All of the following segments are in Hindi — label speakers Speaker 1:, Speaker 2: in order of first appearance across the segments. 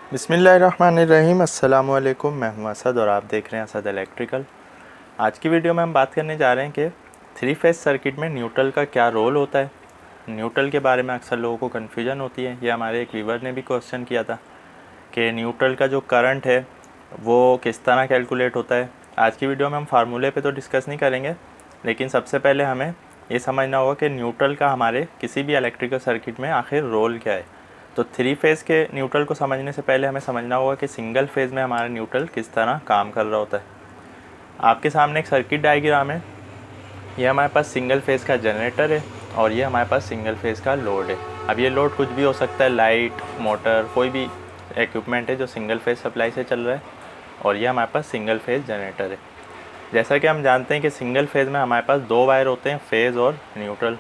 Speaker 1: बिस्मिल्लाहिर्रहमानिर्रहीम। अस्सलाम वालेकुम। मैं हूं असद और आप देख रहे हैं असद इलेक्ट्रिकल। आज की वीडियो में हम बात करने जा रहे हैं कि थ्री फेज सर्किट में न्यूट्रल का क्या रोल होता है। न्यूट्रल के बारे में अक्सर लोगों को कन्फ्यूजन होती है। ये हमारे एक व्यूवर ने भी क्वेश्चन किया था कि न्यूट्रल का जो करंट है वो किस तरह कैलकुलेट होता है। आज की वीडियो में हम फार्मूले पे तो डिस्कस नहीं करेंगे, लेकिन सबसे पहले हमें ये समझना होगा कि न्यूट्रल का हमारे किसी भी इलेक्ट्रिकल सर्किट में आखिर रोल क्या है। तो थ्री फेज़ के न्यूट्रल को समझने से पहले हमें समझना होगा कि सिंगल फेज़ में हमारा न्यूट्रल किस तरह काम कर रहा होता है। आपके सामने एक सर्किट डायग्राम है। ये हमारे पास सिंगल फेज़ का जनरेटर है और ये हमारे पास सिंगल फेज़ का लोड है। अब ये लोड कुछ भी हो सकता है, लाइट, मोटर, कोई भी इक्विपमेंट है जो सिंगल फेज़ सप्लाई से चल रहा है, और ये हमारे पास सिंगल फेज़ जनरेटर है। जैसा कि हम जानते हैं कि सिंगल फेज़ में हमारे पास दो वायर होते हैं, फेज़ और न्यूट्रल।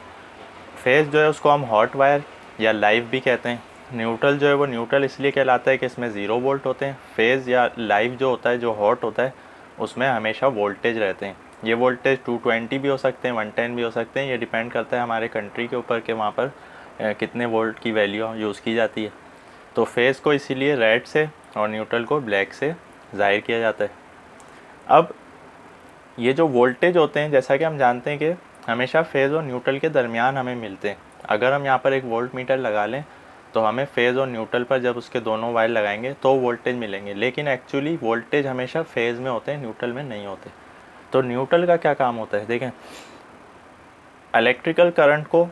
Speaker 1: फेज़ जो है उसको हम हॉट वायर या लाइव भी कहते हैं। न्यूट्रल जो है वो न्यूट्रल इसलिए कहलाता है कि इसमें 0 वोल्ट होते हैं। फेज़ या लाइव जो होता है, जो हॉट होता है, उसमें हमेशा वोल्टेज रहते हैं। ये वोल्टेज 220 भी हो सकते हैं, 110 भी हो सकते हैं। ये डिपेंड करता है हमारे कंट्री के ऊपर कि वहाँ पर कितने वोल्ट की वैल्यू यूज़ की जाती है। तो फेज़ को इसीलिए रेड से और न्यूट्रल को ब्लैक से ज़ाहिर किया जाता है। अब ये जो वोल्टेज होते हैं, जैसा कि हम जानते हैं कि हमेशा फेज़ और न्यूट्रल के दरमियान हमें मिलते हैं। अगर हम यहाँ पर एक वोल्ट मीटर लगा लें तो हमें फेज़ और न्यूट्रल पर जब उसके दोनों वायर लगाएंगे तो वोल्टेज मिलेंगे, लेकिन एक्चुअली वोल्टेज हमेशा फेज़ में होते हैं, न्यूट्रल में नहीं होते। तो न्यूट्रल का क्या काम होता है, देखें, इलेक्ट्रिकल करंट को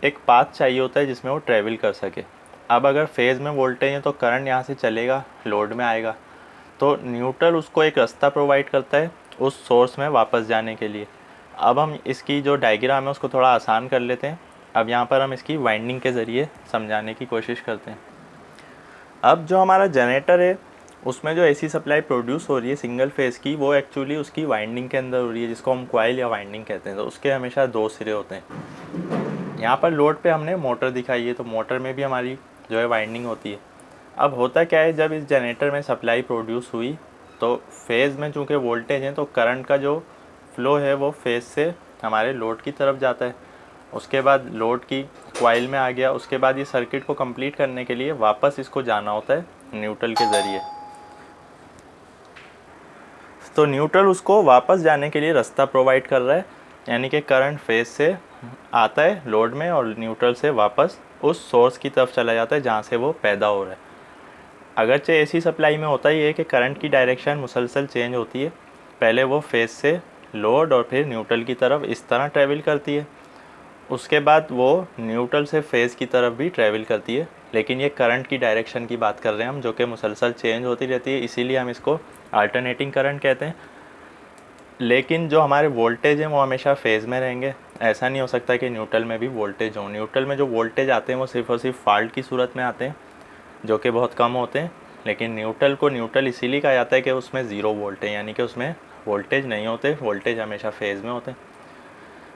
Speaker 1: एक पाथ चाहिए होता है जिसमें वो ट्रेवल कर सके। अब अगर फेज़ में वोल्टेज है तो करंट यहाँ से चलेगा, लोड में आएगा, तो न्यूट्रल उसको एक रास्ता प्रोवाइड करता है उस सोर्स में वापस जाने के लिए। अब हम इसकी जो डायग्राम है उसको थोड़ा आसान कर लेते हैं। अब यहाँ पर हम इसकी वाइंडिंग के ज़रिए समझाने की कोशिश करते हैं। अब जो हमारा जनरेटर है उसमें जो एसी सप्लाई प्रोड्यूस हो रही है सिंगल फेज़ की, वो एक्चुअली उसकी वाइंडिंग के अंदर हो रही है, जिसको हम कॉइल या वाइंडिंग कहते हैं। तो उसके हमेशा दो सिरे होते हैं। यहाँ पर लोड पे हमने मोटर दिखाई है, तो मोटर में भी हमारी जो है वाइंडिंग होती है। अब होता क्या है, जब इस जनरेटर में सप्लाई प्रोड्यूस हुई तो फेज़ में चूँकि वोल्टेज है तो करंट का जो फ्लो है वो फेज़ से हमारे लोड की तरफ जाता है। उसके बाद लोड की कॉइल में आ गया। उसके बाद ये सर्किट को कंप्लीट करने के लिए वापस इसको जाना होता है न्यूट्रल के ज़रिए। तो न्यूट्रल उसको वापस जाने के लिए रास्ता प्रोवाइड कर रहा है, यानी कि करंट फेज़ से आता है लोड में और न्यूट्रल से वापस उस सोर्स की तरफ चला जाता है जहाँ से वो पैदा हो रहा है। अगरचे एसी सप्लाई में होता ही है कि करंट की डायरेक्शन मुसलसल चेंज होती है। पहले वो फेज़ से लोड और फिर न्यूट्रल की तरफ इस तरह ट्रैवल करती है, उसके बाद वो न्यूट्रल से फेज़ की तरफ भी ट्रैवल करती है। लेकिन ये करंट की डायरेक्शन की बात कर रहे हैं हम, जो कि मुसलसल चेंज होती रहती है, इसीलिए हम इसको अल्टरनेटिंग करंट कहते हैं। लेकिन जो हमारे वोल्टेज हैं वो हमेशा फेज़ में रहेंगे। ऐसा नहीं हो सकता कि न्यूट्रल में भी वोल्टेज हो। न्यूट्रल में जो वोल्टेज आते हैं वो सिर्फ़ और सिर्फ फॉल्ट की सूरत में आते हैं, जो कि बहुत कम होते हैं। लेकिन न्यूट्रल को न्यूट्रल इसीलिए कहा जाता है कि उसमें 0 वोल्ट है, यानी कि उसमें वोल्टेज नहीं होते, वोल्टेज हमेशा फेज़ में होते हैं।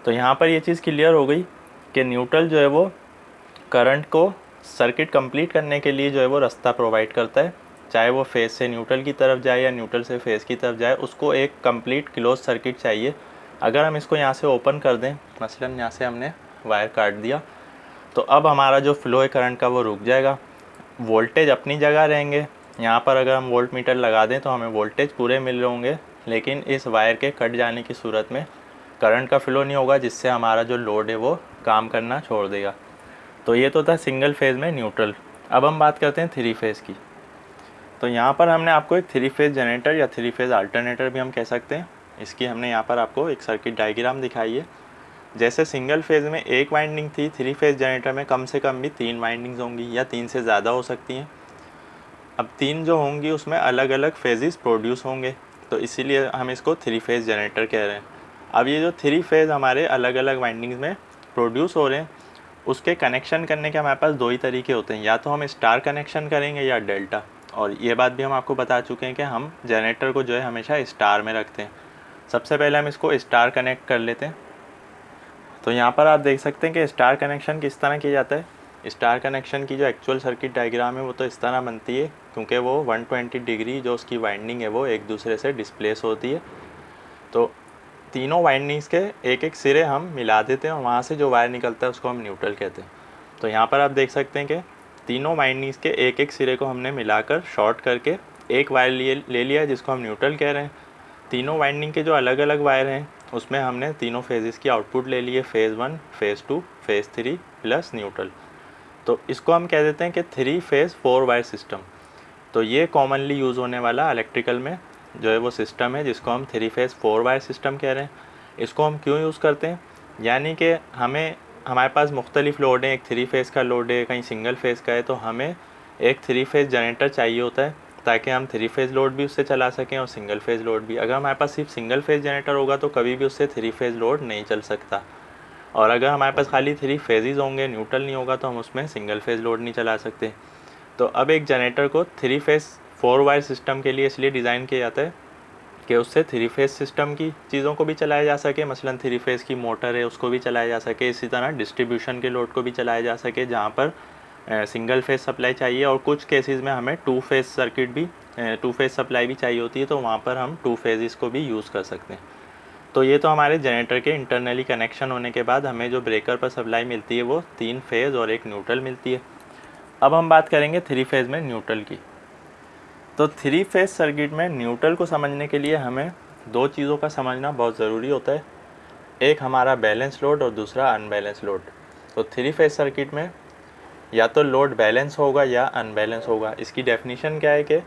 Speaker 1: तो यहाँ पर ये चीज़ क्लियर हो गई कि न्यूट्रल जो है वो करंट को सर्किट कंप्लीट करने के लिए जो है वो रास्ता प्रोवाइड करता है। चाहे वो फेज़ से न्यूट्रल की तरफ जाए या न्यूट्रल से फेज़ की तरफ जाए, उसको एक कंप्लीट क्लोज सर्किट चाहिए। अगर हम इसको यहाँ से ओपन कर दें, मसलन यहाँ से हमने वायर काट दिया, तो अब हमारा जो फ्लो है करंट का वो रुक जाएगा। वोल्टेज अपनी जगह रहेंगे। यहाँ पर अगर हम वोल्ट मीटर लगा दें तो हमें वोल्टेज पूरे मिल रहे होंगे, लेकिन इस वायर के कट जाने की सूरत में करंट का फ्लो नहीं होगा, जिससे हमारा जो लोड है वो काम करना छोड़ देगा। तो ये तो था सिंगल फेज़ में न्यूट्रल। अब हम बात करते हैं थ्री फेज़ की। तो यहाँ पर हमने आपको एक थ्री फेज़ जनरेटर या थ्री फेज़ अल्टरनेटर भी हम कह सकते हैं, इसकी हमने यहाँ पर आपको एक सर्किट डायग्राम दिखाई है। जैसे सिंगल फेज़ में एक वाइंडिंग थी, थ्री फेज़ जनरेटर में कम से कम भी 3 वाइंडिंग्स होंगी या 3 से ज़्यादा हो सकती हैं। अब 3 जो होंगी उसमें अलग अलग फेजेस प्रोड्यूस होंगे, तो इसीलिए हम इसको थ्री फेज़ जनरेटर कह रहे हैं। अब ये जो थ्री फेज़ हमारे अलग अलग वाइंडिंग्स में प्रोड्यूस हो रहे हैं, उसके कनेक्शन करने के हमारे पास दो ही तरीके होते हैं, या तो हम स्टार कनेक्शन करेंगे या डेल्टा। और ये बात भी हम आपको बता चुके हैं कि हम जनरेटर को जो है हमेशा स्टार में रखते हैं। सबसे पहले हम इसको स्टार कनेक्ट कर लेते हैं। तो यहाँ पर आप देख सकते हैं कि स्टार कनेक्शन किस तरह किया जाता है। स्टार कनेक्शन की जो एक्चुअल सर्किट डायग्राम है वो तो इस तरह बनती है, क्योंकि वो 120 डिग्री जो उसकी वाइंडिंग है वो एक दूसरे से डिस्प्लेस होती है। तो तीनों वाइंडिंग्स के एक एक सिरे हम मिला देते हैं और वहाँ से जो वायर निकलता है उसको हम न्यूट्रल कहते हैं। तो यहाँ पर आप देख सकते हैं कि तीनों वाइंडिंग्स के एक एक सिरे को हमने मिलाकर शॉर्ट करके एक वायर ले लिया है जिसको हम न्यूट्रल कह रहे हैं। तीनों वाइंडिंग के जो अलग अलग वायर हैं उसमें हमने तीनों फेजेस की आउटपुट ले ली है, phase 1, phase 2, phase 3 plus neutral. तो इसको हम कह देते हैं कि 3 फेज़ 4 वायर सिस्टम। तो ये कॉमनली यूज़ होने वाला इलेक्ट्रिकल में जो है वो सिस्टम है जिसको हम 3 फेज़ 4 वायर सिस्टम कह रहे हैं। इसको हम क्यों यूज़ करते हैं, यानी कि हमारे पास मुख्तलिफ़ लोड हैं, एक 3 फेज़ का लोड है, कहीं सिंगल फेज़ का है, तो हमें एक 3 फेज़ जनरेटर चाहिए होता है ताकि हम 3 फेज़ लोड भी उससे चला सकें और सिंगल फेज़ लोड भी। अगर हमारे पास सिर्फ सिंगल फेज़ जनरेटर होगा तो कभी भी उससे 3 फेज़ लोड नहीं चल सकता, और अगर हमारे पास खाली 3 फेजेज़ होंगे, न्यूट्रल नहीं होगा, तो हम उसमें सिंगल फेज़ लोड नहीं चला सकते। तो अब एक जनरेटर को 3 फेज़ 4 वायर सिस्टम के लिए इसलिए डिज़ाइन किया जाता है कि उससे 3 फेज़ सिस्टम की चीज़ों को भी चलाया जा सके, मसलन 3 फेज़ की मोटर है उसको भी चलाया जा सके, इसी तरह डिस्ट्रीब्यूशन के लोड को भी चलाया जा सके जहाँ पर सिंगल फेज़ सप्लाई चाहिए, और कुछ केसेस में हमें 2 फेज़ सर्किट भी 2 फेज़ सप्लाई भी चाहिए होती है, तो वहाँ पर हम 2 फेज़ को भी यूज़ कर सकते हैं। तो ये तो हमारे जनरेटर के इंटरनली कनेक्शन होने के बाद हमें जो ब्रेकर पर सप्लाई मिलती है वो 3 फेज़ और एक न्यूट्रल मिलती है। अब हम बात करेंगे 3 फेज़ में न्यूट्रल की। तो 3 फेज़ सर्किट में न्यूट्रल को समझने के लिए हमें दो चीज़ों का समझना बहुत ज़रूरी होता है, एक हमारा बैलेंस लोड और दूसरा अनबैलेंस लोड। तो 3 फेज़ सर्किट में या तो लोड बैलेंस होगा या अनबैलेंस होगा। इसकी डेफिनेशन क्या है कि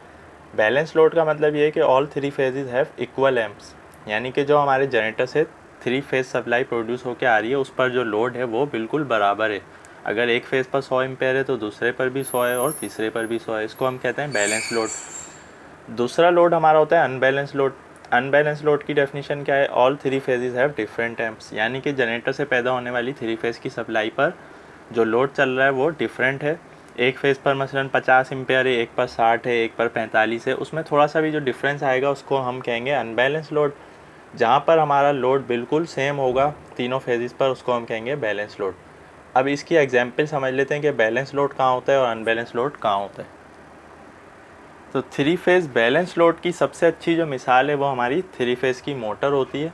Speaker 1: बैलेंस लोड का मतलब ये है कि all 3 phases have equal amps, यानी कि जो हमारे जनरेटर से 3 फेज़ सप्लाई प्रोड्यूस होकर आ रही है उस पर जो लोड है वो बिल्कुल बराबर है। अगर एक फेज़ पर 100 एम्पेयर है तो दूसरे पर भी 100 है और तीसरे पर भी 100 है, इसको हम कहते हैं बैलेंस लोड। दूसरा लोड हमारा होता है अनबैलेंस लोड। अनबैलेंस लोड की डेफिनेशन क्या है, all 3 phases have different amps, यानी कि जनरेटर से पैदा होने वाली 3 फेज़ की सप्लाई पर जो लोड चल रहा है वो डिफरेंट है। एक फेज़ पर मसलन 50 एम्पेयर है, एक पर 60 है, एक पर 45 है, उसमें थोड़ा सा भी जो डिफरेंस आएगा उसको हम कहेंगे अनबैलेंस लोड। जहाँ पर हमारा लोड बिल्कुल सेम होगा तीनों फेजेस पर उसको हम कहेंगे बैलेंस लोड। अब इसकी एग्जांपल समझ लेते हैं कि बैलेंस लोड कहाँ होता है और अनबैलेंस लोड कहाँ होता है। तो 3 फेज़ बैलेंस लोड की सबसे अच्छी जो मिसाल है वो हमारी 3 फेज़ की मोटर होती है।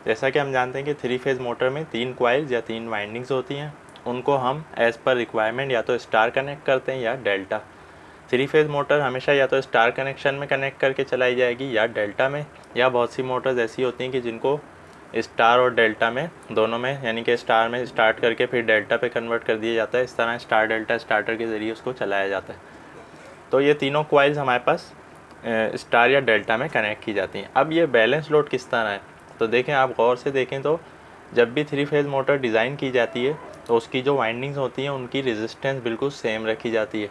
Speaker 1: जैसा कि हम जानते हैं कि 3 फेज़ मोटर में 3 कॉइल्स या 3 वाइंडिंग्स होती हैं, उनको हम एज़ पर रिक्वायरमेंट या तो स्टार कनेक्ट करते हैं या डेल्टा। 3 फेज़ मोटर हमेशा या तो स्टार कनेक्शन में कनेक्ट करके चलाई जाएगी या डेल्टा में, या बहुत सी मोटर्स ऐसी होती हैं कि जिनको स्टार और डेल्टा में दोनों में, यानी कि स्टार में स्टार्ट करके फिर डेल्टा पे कन्वर्ट कर दिया जाता है। इस तरह स्टार डेल्टा स्टार्टर के ज़रिए उसको चलाया जाता है। तो ये तीनों कॉइल्स हमारे पास स्टार या डेल्टा में कनेक्ट की जाती हैं। अब ये बैलेंस लोड किस तरह है, तो देखें, आप गौर से देखें तो जब भी 3 फेज़ मोटर डिज़ाइन की जाती है तो उसकी जो वाइंडिंग्स होती हैं उनकी रेजिस्टेंस बिल्कुल सेम रखी जाती है।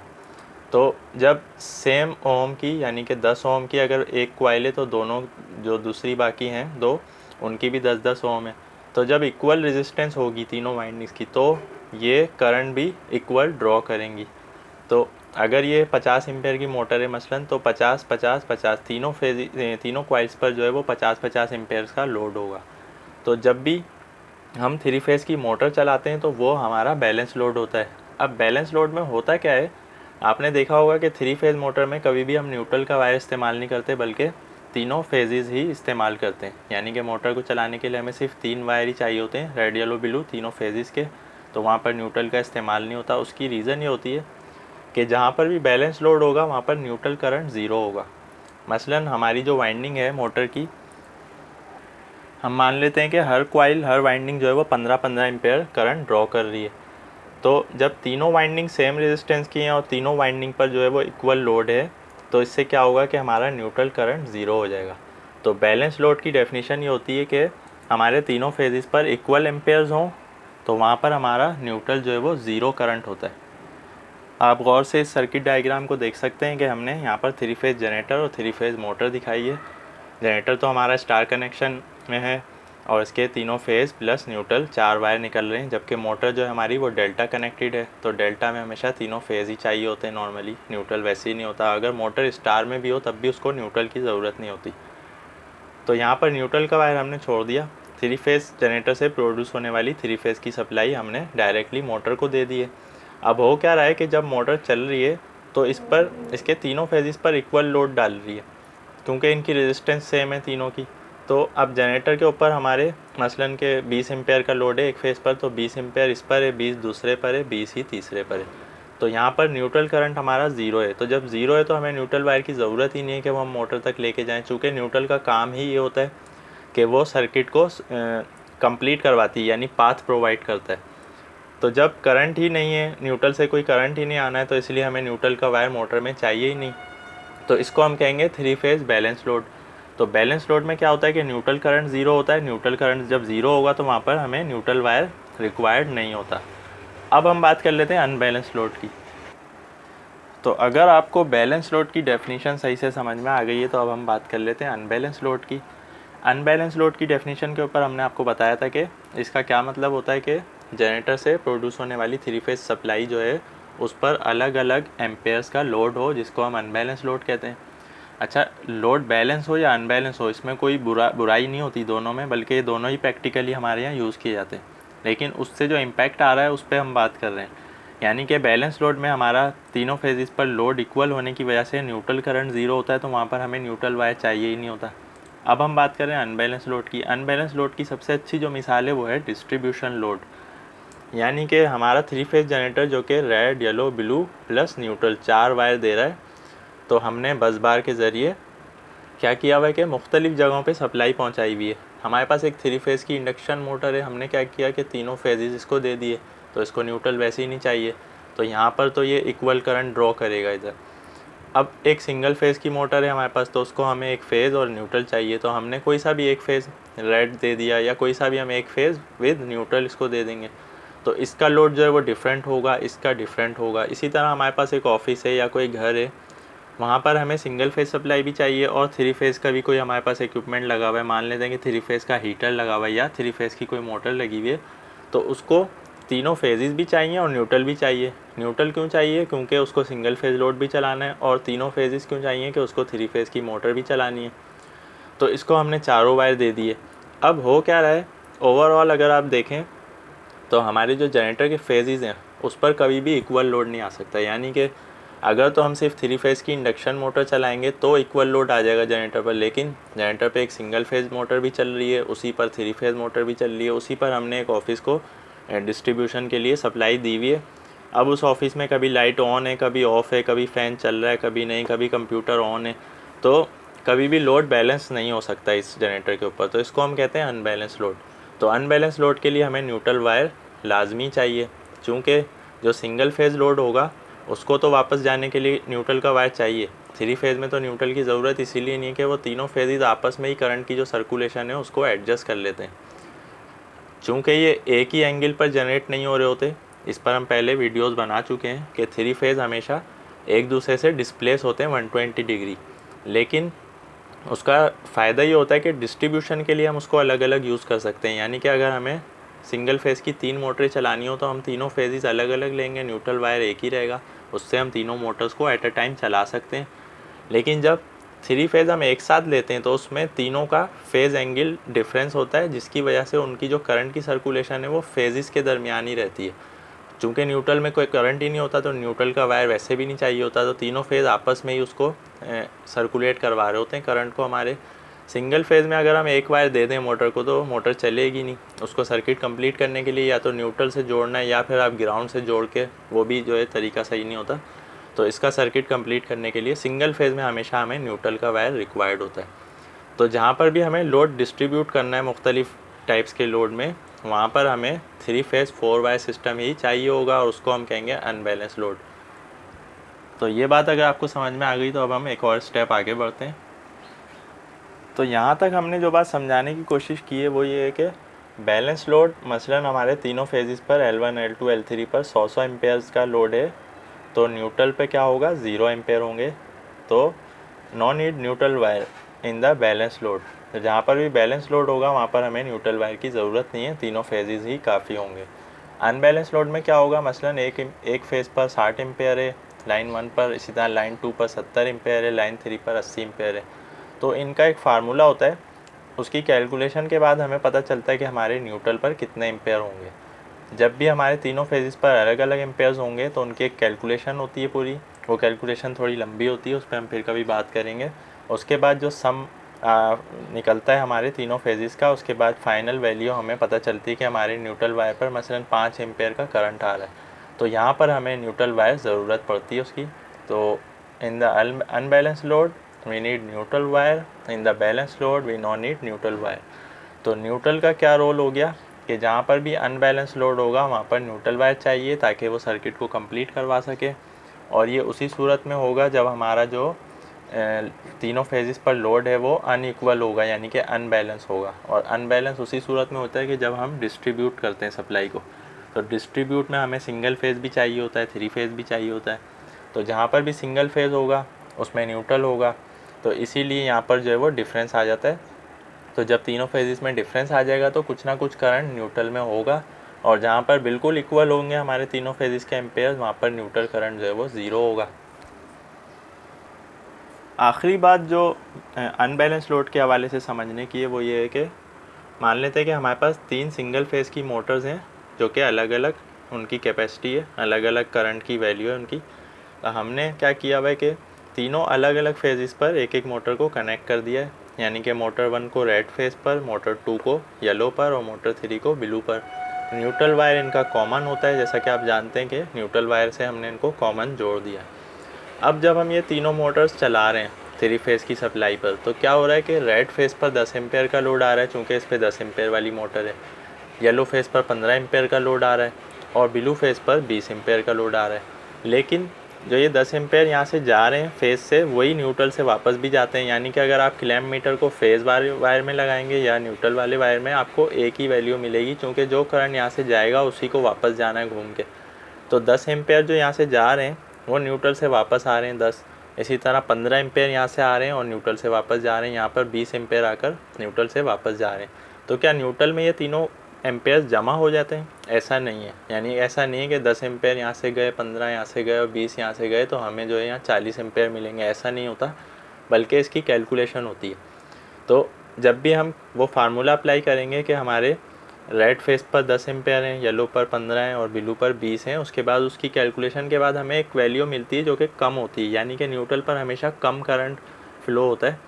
Speaker 1: तो जब सेम ओम की, यानी कि 10 ओम की अगर एक कॉइल है तो दोनों जो दूसरी बाकी हैं दो, उनकी भी 10-10 ओम है। तो जब इक्वल रेजिस्टेंस होगी तीनों वाइंडिंग्स की तो ये करंट भी इक्वल ड्रॉ करेंगी। तो अगर ये 50 एम्पेयर की मोटर है मसलन, तो 50-50-50 तीनों कॉइल्स पर जो है वो 50-50 एम्पेयर का लोड होगा। तो जब भी हम 3 फेज़ की मोटर चलाते हैं तो वो हमारा बैलेंस लोड होता है। अब बैलेंस लोड में होता क्या है, आपने देखा होगा कि 3 फेज़ मोटर में कभी भी हम न्यूट्रल का वायर इस्तेमाल नहीं करते बल्कि तीनों फेजेस ही इस्तेमाल करते हैं। यानी कि मोटर को चलाने के लिए हमें सिर्फ 3 वायर ही चाहिए होते हैं, रेड येलो ब्लू तीनों फेजेस के, तो वहाँ पर न्यूट्रल का इस्तेमाल नहीं होता। उसकी रीज़न ये होती है कि जहाँ पर भी बैलेंस लोड होगा वहाँ पर न्यूट्रल करंट ज़ीरो होगा। मसलन हमारी जो वाइंडिंग है मोटर की, हम मान लेते हैं कि हर कॉइल हर वाइंडिंग जो है वो 15-15 एम्पेयर करंट ड्रॉ कर रही है। तो जब तीनों वाइंडिंग सेम रेजिस्टेंस की हैं और तीनों वाइंडिंग पर जो है वो इक्वल लोड है, तो इससे क्या होगा कि हमारा न्यूट्रल करंट ज़ीरो हो जाएगा। तो बैलेंस लोड की डेफिनेशन ये होती है कि हमारे तीनों फेजेस पर इक्वल एम्पेयर्स हों, तो वहाँ पर हमारा न्यूट्रल जो है वो ज़ीरो करंट होता है। आप गौर से इस सर्किट डायग्राम को देख सकते हैं कि हमने यहाँ पर 3 फेज़ जनरेटर और 3 फेज़ मोटर दिखाई है। जनरेटर तो हमारा स्टार कनेक्शन में है और इसके तीनों फेज़ प्लस न्यूट्रल 4 वायर निकल रहे हैं, जबकि मोटर जो है हमारी वो डेल्टा कनेक्टेड है। तो डेल्टा में हमेशा तीनों फेज़ ही चाहिए होते हैं नॉर्मली, न्यूट्रल वैसे ही नहीं होता। अगर मोटर स्टार में भी हो तब भी उसको न्यूट्रल की ज़रूरत नहीं होती। तो यहाँ पर न्यूट्रल का वायर हमने छोड़ दिया, 3 फेज़ जनरेटर से प्रोड्यूस होने वाली 3 फेज़ की सप्लाई हमने डायरेक्टली मोटर को दे दी है। अब हो क्या रहा है कि जब मोटर चल रही है तो इस पर इसके तीनों फेजेस पर इक्वल लोड डाल रही है, क्योंकि इनकी रेजिस्टेंस सेम है तीनों की। तो अब जनरेटर के ऊपर हमारे मसलन के 20 एम्पेयर का लोड है एक फेज़ पर, तो 20 एम्पेयर इस पर है, 20 दूसरे पर है, 20 ही तीसरे पर है। तो यहाँ पर न्यूट्रल करंट हमारा ज़ीरो है। तो जब ज़ीरो है तो हमें न्यूट्रल वायर की ज़रूरत ही नहीं है कि वो हम मोटर तक लेके जाएं, चूँकि न्यूट्रल का काम ही ये होता है कि वो सर्किट को कंप्लीट करवाती है, यानी पाथ प्रोवाइड करता है। तो जब करंट ही नहीं है, न्यूट्रल से कोई करंट ही नहीं आना है, तो इसलिए हमें न्यूट्रल का वायर मोटर में चाहिए ही नहीं। तो इसको हम कहेंगे थ्री फेज़ बैलेंस लोड। तो बैलेंस लोड में क्या होता है कि न्यूट्रल करंट ज़ीरो होता है। न्यूट्रल करंट जब ज़ीरो होगा तो वहाँ पर हमें न्यूट्रल वायर रिक्वायर्ड नहीं होता। अब हम बात कर लेते हैं अनबैलेंस लोड की। तो अगर आपको बैलेंस लोड की डेफिनेशन सही से समझ में आ गई है तो अब हम बात कर लेते हैं अनबैलेंस लोड की। अनबैलेंस लोड की डेफिनेशन के ऊपर हमने आपको बताया था कि इसका क्या मतलब होता है कि जनरेटर से प्रोड्यूस होने वाली थ्री फेज सप्लाई जो है उस पर अलग अलग एम्पेयर्स का लोड हो, जिसको हम अनबैलेंस लोड कहते हैं। अच्छा, लोड बैलेंस हो या अनबैलेंस हो, इसमें कोई बुराई नहीं होती दोनों में, बल्कि ये दोनों ही प्रैक्टिकली हमारे यहाँ यूज़ किए जाते हैं। लेकिन उससे जो इम्पैक्ट आ रहा है उस पर हम बात कर रहे हैं। यानी कि बैलेंस लोड में हमारा तीनों फेजेस पर लोड इक्वल होने की वजह से न्यूट्रल करंट ज़ीरो होता है, तो वहाँ पर हमें न्यूट्रल वायर चाहिए ही नहीं होता। अब हम बात करें अनबैलेंस लोड की। अनबैलेंस लोड की सबसे अच्छी जो मिसाल है वो है डिस्ट्रीब्यूशन लोड। यानी कि हमारा थ्री फेज जनरेटर जो कि red, yellow, blue plus neutral 4 wire दे रहा है, तो हमने बस बार के ज़रिए क्या किया हुआ है कि मुख्तलिफ़ जगहों पे सप्लाई पहुंचाई हुई है। हमारे पास एक थ्री फेज़ की इंडक्शन मोटर है, हमने क्या किया कि तीनों फेजेस इसको दे दिए, तो इसको न्यूट्रल वैसे ही नहीं चाहिए, तो यहाँ पर तो ये इक्वल करंट ड्रॉ करेगा इधर। अब एक सिंगल फेज़ की मोटर है हमारे पास, तो उसको हमें एक फ़ेज़ और न्यूट्रल चाहिए, तो हमने कोई सा भी एक फ़ेज़ रेड दे दिया या कोई सा भी हम एक फ़ेज़ विद न्यूट्रल इसको दे देंगे, तो इसका लोड जो है वो डिफरेंट होगा, इसका डिफरेंट होगा। इसी तरह हमारे पास एक ऑफिस है या कोई घर है, वहाँ पर हमें सिंगल फेज़ सप्लाई भी चाहिए और थ्री फेज़ का भी कोई हमारे पास इक्विपमेंट लगा हुआ है। मान लेते हैं कि थ्री फेज़ का हीटर लगा हुआ है या थ्री फेज़ की कोई मोटर लगी हुई है, तो उसको तीनों फेजेस भी चाहिए और न्यूट्रल भी चाहिए। न्यूट्रल क्यों चाहिए? क्योंकि उसको सिंगल फेज़ लोड भी चलाना है, और तीनों फेजेस क्यों चाहिए? कि उसको थ्री फेज़ की मोटर भी चलानी है। तो इसको हमने चारों वायर दे दिए। अब हो क्या रहा है, ओवरऑल अगर आप देखें तो हमारे जो जनरेटर के फेजेस हैं उस पर कभी भी इक्वल लोड नहीं आ सकता। यानी कि अगर तो हम सिर्फ थ्री फेज़ की इंडक्शन मोटर चलाएंगे तो इक्वल लोड आ जाएगा जनरेटर पर, लेकिन जनरेटर पे एक सिंगल फेज़ मोटर भी चल रही है, उसी पर थ्री फेज़ मोटर भी चल रही है, उसी पर हमने एक ऑफिस को डिस्ट्रीब्यूशन के लिए सप्लाई दी हुई है। अब उस ऑफिस में कभी लाइट ऑन है, कभी ऑफ़ है, कभी फ़ैन चल रहा है, कभी नहीं, कभी कंप्यूटर ऑन है, तो कभी भी लोड बैलेंस नहीं हो सकता इस जनरेटर के ऊपर, तो इसको हम कहते हैं अनबैलेंस लोड। तो अनबैलेंस लोड के लिए हमें न्यूट्रल वायर लाजमी चाहिए, चूँकि जो सिंगल फेज़ लोड होगा उसको तो वापस जाने के लिए न्यूट्रल का वायर चाहिए। थ्री फेज़ में तो न्यूट्रल की ज़रूरत इसीलिए नहीं है कि वो तीनों फेजेस आपस में ही करंट की जो सर्कुलेशन है उसको एडजस्ट कर लेते हैं। चूँकि ये एक ही एंगल पर जनरेट नहीं हो रहे होते, इस पर हम पहले वीडियोस बना चुके हैं कि थ्री फेज़ हमेशा एक दूसरे से डिस्प्लेस होते हैं 120 डिग्री, लेकिन उसका फ़ायदा ये होता है कि डिस्ट्रीब्यूशन के लिए हम उसको अलग अलग यूज़ कर सकते हैं। यानी कि अगर हमें सिंगल फेज़ की 3 मोटरें चलानी हो तो हम तीनों फेजेस अलग अलग लेंगे, न्यूट्रल वायर एक ही रहेगा, उससे हम तीनों मोटर्स को एट अ टाइम चला सकते हैं। लेकिन जब थ्री फेज़ हम एक साथ लेते हैं तो उसमें तीनों का फेज़ एंगल डिफरेंस होता है, जिसकी वजह से उनकी जो करंट की सर्कुलेशन है वो फेजेस के दरमियान ही रहती है। चूँकि न्यूट्रल में कोई करंट ही नहीं होता तो न्यूट्रल का वायर वैसे भी नहीं चाहिए होता, तो तीनों फेज़ आपस में ही उसको सर्कुलेट करवा रहे होते हैं करंट को हमारे। सिंगल फेज़ में अगर हम एक वायर दे दें मोटर को तो मोटर चलेगी नहीं, उसको सर्किट कंप्लीट करने के लिए या तो न्यूट्रल से जोड़ना है या फिर आप ग्राउंड से जोड़ के, वो भी जो है तरीका सही नहीं होता। तो इसका सर्किट कंप्लीट करने के लिए सिंगल फेज़ में हमेशा हमें न्यूट्रल का वायर रिक्वायर्ड होता है। तो जहाँ पर भी हमें लोड डिस्ट्रीब्यूट करना है मुख्तलिफ़ टाइप्स के लोड में, वहाँ पर हमें थ्री फेज़ 4 वायर सिस्टम ही चाहिए होगा और उसको हम कहेंगे अनबैलेंस लोड। तो ये बात अगर आपको समझ में आ गई तो अब हम एक और स्टेप आगे बढ़ते हैं। तो यहाँ तक हमने जो बात समझाने की कोशिश की है वो ये है कि बैलेंस लोड मसलन हमारे तीनों फेजेस पर L1, L2, L3 पर 100 एम्पेयर्स का लोड है, तो न्यूट्रल पे क्या होगा, 0 एम्पेयर होंगे। तो no need neutral wire in the balance load. तो जहाँ पर भी बैलेंस लोड होगा वहाँ पर हमें न्यूट्रल वायर की ज़रूरत नहीं है, तीनों फेजेस ही काफ़ी होंगे। अनबैलेंस लोड में क्या होगा, मसलन एक फेज़ पर 60 एम्पेयर है, लाइन 1 पर, इसी तरह लाइन 2 पर 70 एम्पेयर है, लाइन 3 पर 80 एम्पेयर है। तो इनका एक फार्मूला होता है, उसकी कैलकुलेशन के बाद हमें पता चलता है कि हमारे न्यूट्रल पर कितने एम्पेयर होंगे। जब भी हमारे तीनों फेजेस पर अलग अलग एम्पेयर्स होंगे तो उनकी एक कैलकुलेशन होती है पूरी, वो कैलकुलेशन थोड़ी लंबी होती है, उस पर हम फिर कभी बात करेंगे। उसके बाद जो सम निकलता है हमारे तीनों फेजेस का, उसके बाद फाइनल वैल्यू हमें पता चलती है कि हमारे न्यूट्रल वायर पर मसलन 5 एम्पेयर का करंट आ रहा है। तो यहाँ पर हमें न्यूट्रल वायर ज़रूरत पड़ती है उसकी। तो in the unbalance load we need neutral wire, in the balance load we no need neutral wire. तो न्यूट्रल का क्या रोल हो गया कि जहाँ पर भी अनबैलेंस लोड होगा वहाँ पर न्यूट्रल वायर चाहिए ताकि वो सर्किट को कंप्लीट करवा सके। और ये उसी सूरत में होगा जब हमारा जो तीनों फेजेस पर लोड है वो अनइक्वल होगा, यानी कि अनबैलेंस होगा। और अनबैलेंस उसी सूरत में होता है कि जब हम डिस्ट्रीब्यूट करते हैं सप्लाई को। तो डिस्ट्रीब्यूट में हमें सिंगल फेज़ भी चाहिए होता है, 3 फेज़ भी चाहिए होता है। तो जहाँ पर भी सिंगल फेज़ होगा उसमें न्यूट्रल होगा, तो इसीलिए यहाँ पर जो है वो डिफरेंस आ जाता है। तो जब तीनों फेजेस में डिफरेंस आ जाएगा तो कुछ ना कुछ करंट न्यूट्रल में होगा, और जहाँ पर बिल्कुल इक्वल होंगे हमारे तीनों फेजेस के एम्पेयर्स वहाँ पर न्यूट्रल करंट जो है वो ज़ीरो होगा। आखिरी बात जो अनबैलेंस लोड के हवाले से समझने की है वो ये है कि मान लेते हैं कि हमारे पास 3 सिंगल फेज़ की मोटर्स हैं जो कि अलग अलग उनकी कैपेसिटी है, अलग अलग करंट की वैल्यू है उनकी। तो हमने क्या किया हुआ है कि तीनों अलग अलग फेजेस पर एक एक मोटर को कनेक्ट कर दिया है, यानी कि मोटर 1 को रेड फेज़ पर, मोटर 2 को येलो पर और मोटर 3 को ब्लू पर। न्यूट्रल वायर इनका कॉमन होता है, जैसा कि आप जानते हैं कि न्यूट्रल वायर से हमने इनको कॉमन जोड़ दिया। अब जब हम ये तीनों मोटर्स चला रहे हैं 3 फेज़ की सप्लाई पर, तो क्या हो रहा है कि रेड फेज़ पर 10 एम्पेयर का लोड आ रहा है, चूँकि इस पर 10 एम्पेयर वाली मोटर है। येलो फेज़ पर 15 एम्पेयर का लोड आ रहा है और ब्लू फेज़ पर 20 एम्पेयर का लोड आ रहा है। लेकिन जो ये 10 एम्पेयर यहाँ से जा रहे हैं फेज़ से, वही न्यूट्रल से वापस भी जाते हैं। यानी कि अगर आप क्लैम्प मीटर को फेज़ वायर में लगाएंगे या न्यूट्रल वाले वायर में, आपको एक ही वैल्यू मिलेगी, क्योंकि जो करंट यहाँ से जाएगा उसी को वापस जाना है घूम के। तो 10 एम्पेयर जो यहाँ से जा रहे हैं वो न्यूट्रल से वापस आ रहे हैं 10। इसी तरह 15 एम्पेयर यहाँ से आ रहे हैं और न्यूट्रल से वापस जा रहे हैं। यहाँ पर 20 एम्पेयर आकर न्यूट्रल से वापस जा रहे हैं। तो क्या न्यूट्रल में ये तीनों एम्पेयर जमा हो जाते हैं? ऐसा नहीं है। यानी ऐसा नहीं है कि 10 एम्पेयर यहाँ से गए, 15 यहाँ से गए और 20 यहाँ से गए तो हमें जो है यहाँ 40 एम्पेयर मिलेंगे, ऐसा नहीं होता, बल्कि इसकी कैलकुलेशन होती है। तो जब भी हम वो फार्मूला अप्लाई करेंगे कि हमारे रेड फेस पर 10 एम्पेयर हैं, येलो पर 15 हैं और ब्लू पर 20 हैं, उसके बाद उसकी कैलकुलेशन के बाद हमें एक वैल्यू मिलती है जो कि कम होती है, यानी कि न्यूट्रल पर हमेशा कम करंट फ्लो होता है।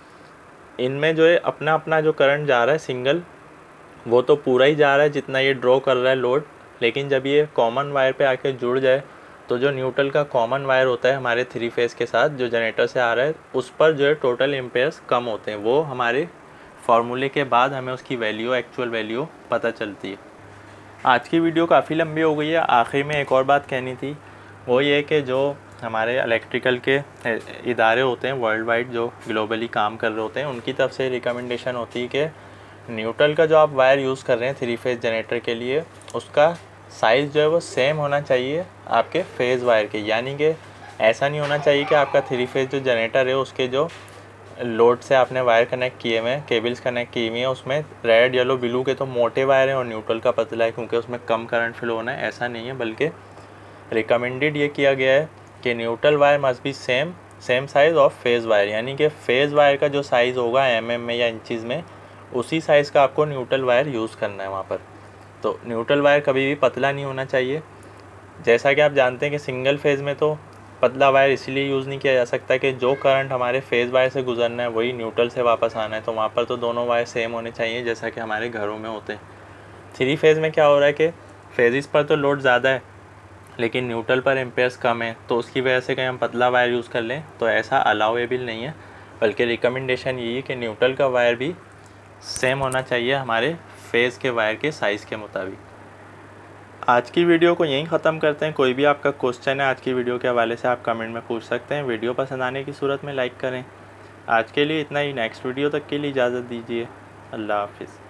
Speaker 1: इनमें जो है अपना अपना जो करंट जा रहा है सिंगल, वो तो पूरा ही जा रहा है जितना ये ड्रॉ कर रहा है लोड। लेकिन जब ये कॉमन वायर पे आके जुड़ जाए तो जो न्यूट्रल का कॉमन वायर होता है हमारे 3 फेज़ के साथ जो जनरेटर से आ रहा है, उस पर जो है टोटल एम्पेयर्स कम होते हैं। वो हमारे फार्मूले के बाद हमें उसकी वैल्यू, एक्चुअल वैल्यू पता चलती है। आज की वीडियो काफ़ी लंबी हो गई है। आखिर में एक और बात कहनी थी, वो ये कि जो हमारे इलेक्ट्रिकल के इदारे होते हैं वर्ल्ड वाइड जो ग्लोबली काम कर रहे होते हैं, उनकी तरफ से रिकमेंडेशन होती है कि न्यूट्रल का जो आप वायर यूज़ कर रहे हैं 3 फेज़ जनरेटर के लिए, उसका साइज़ जो है वो सेम होना चाहिए आपके फेज़ वायर के। यानी कि ऐसा नहीं होना चाहिए कि आपका 3 फेज़ जो जनरेटर है उसके जो लोड से आपने वायर कनेक्ट किए हुए हैं, केबल्स कनेक्ट की हुई हैं, उसमें रेड येलो ब्लू के तो मोटे वायर हैं और न्यूट्रल का पतला है, क्योंकि उसमें कम करंट फ्लो होना है। ऐसा नहीं है, बल्कि रिकमेंडेड ये किया गया है कि neutral wire must be same size of phase wire. यानी कि फेज़ वायर का जो साइज़ होगा mm में या इंचज़ में, उसी साइज़ का आपको न्यूट्रल वायर यूज़ करना है वहाँ पर। तो न्यूट्रल वायर कभी भी पतला नहीं होना चाहिए। जैसा कि आप जानते हैं कि सिंगल फेज़ में तो पतला वायर इसलिए यूज़ नहीं किया जा सकता कि जो करंट हमारे फेज़ वायर से गुजरना है वही न्यूट्रल से वापस आना है, तो वहाँ पर तो दोनों वायर सेम होने चाहिए जैसा कि हमारे घरों में होते हैं। 3 फेज़ में क्या हो रहा है कि फेज़िस पर तो लोड ज़्यादा है लेकिन न्यूट्रल पर एम्पेयर्स कम है, तो उसकी वजह से कहीं हम पतला वायर यूज़ कर लें तो ऐसा अलाउएबल नहीं है, बल्कि रिकमेंडेशन यही है कि न्यूट्रल का वायर भी सेम होना चाहिए हमारे फेज़ के वायर के साइज़ के मुताबिक। आज की वीडियो को यहीं ख़त्म करते हैं। कोई भी आपका क्वेश्चन है आज की वीडियो के हवाले से आप कमेंट में पूछ सकते हैं। वीडियो पसंद आने की सूरत में लाइक करें। आज के लिए इतना ही। नेक्स्ट वीडियो तक के लिए इजाज़त दीजिए। अल्लाह हाफिज़।